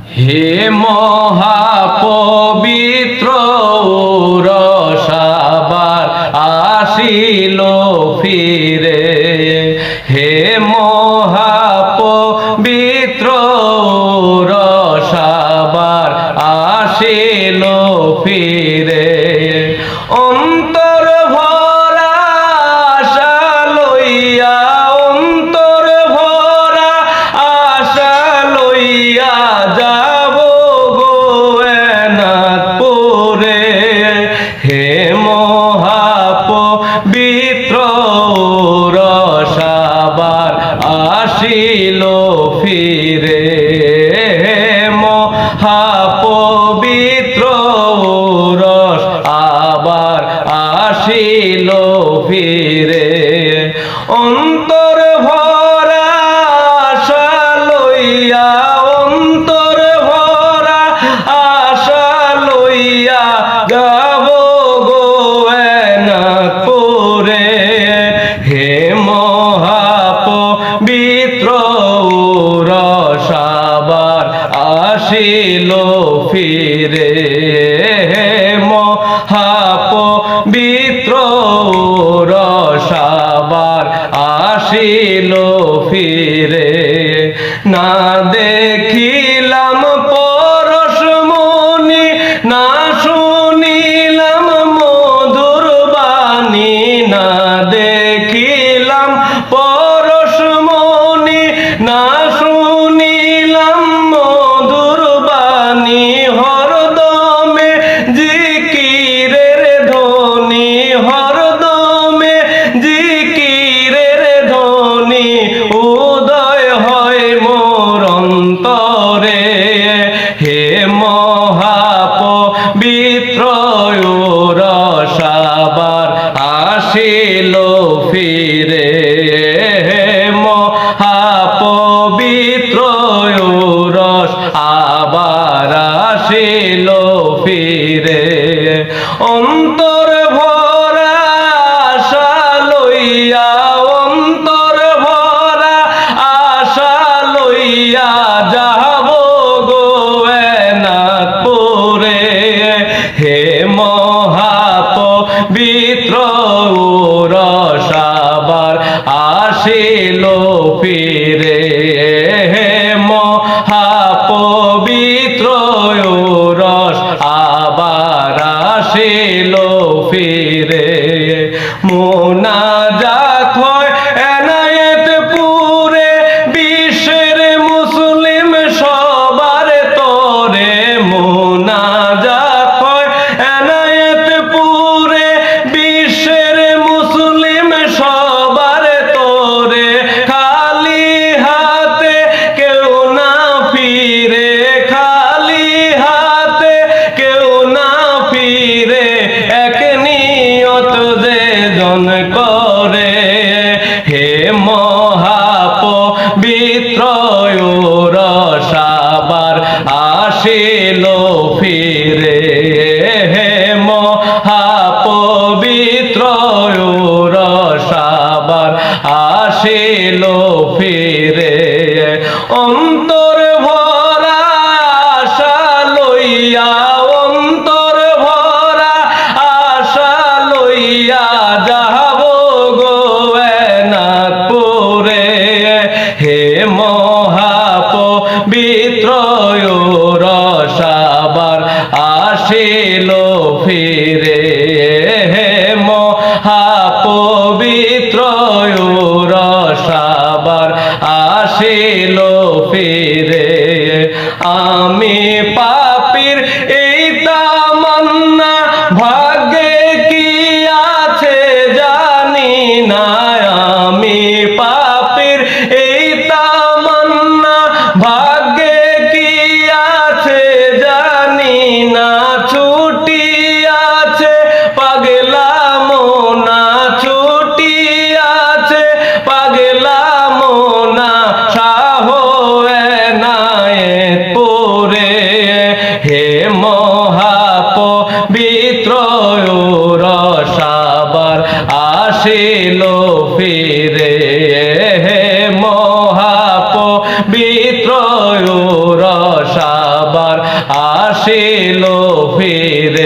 হে মহাপবিত্র রসাবার আসিল ফিরে, হে মহাপবিত্র রসাবার আসিল ফিরে। অন্তর ভরা আশা লইয়া, অন্তর ভরা আশা লইয়া যাব গো এনাথপুরে, হে মহাপবিত্র রসাবার আসিল ফিরে, হে মহাপবিত্র রস আবার আসিল ফিরে। অন্তর ভরা আশা লইয়া, অন্তর ভরা আশা লইয়া যাব গো এনাথপুরে, হে মহাপবিত্র রসাবার আসিল ফিরে, হে মহাপবিত্র রসাবার আসিল ফিরে। না দেখিলাম পরশমণি, না শুনিলাম মধুর বাণী, না দেখিলাম পরশমণি, না শুনিলাম মধুর বাণী, হরদমে জিকিরের ধ্বনি, হরদমে জিকিরের ধ্বনি উদয় হয় মোর অন্তরে, হে মহাপবিত্র রসাবার আসিল ফিরে, হে মহাপবিত্র রস আবার আসিল ফিরে। অন্তর ভরা আশা লইয়া, অন্তর ভরা আশা লইয়া যাব গো এনাথপুরে, হে মহাপবিত্র রসাবার আসিল ফিরে, হে মহাপবিত্র রস আবার আসিল ফিরে। মোনাজাত হয় এনায়েতপুরে, বিশ্বের মুসলিম সবার তরে, মোনাজাত হয় এনায়েতপুরে, বিশ্বের মুসলিম সবার তরে, খালি হাতে কেউ না ফিরে, খালি হাতে কেউ না ফিরে, এক নিয়ত যে জন করে, হে মহাপবিত্র রসাবার আসিল ফিরে, হে মহাপবিত্র রসাবার আসিল ফিরে। অন্তর ভরা আশা লইয়া, অন্তর ভরা আশা লইয়া যাব গো এনাথপুরে, হে মহাপবিত্র রসাবার আসিল ফিরে, হে মহাপবিত্র রসাবার আসিল ফিরে। আমি পাপীর এই তামান্না, ভাগ্যে কি আছে জানি না, আমি পাপীর এই তামান্না, ভাগ্যে কি আছে জানি না, ছুটি আছে পাগলা মোনা, ছুটি আছে পাগলা মোনা, শাহ এনায়েতপুরে, আসিল ফিরে।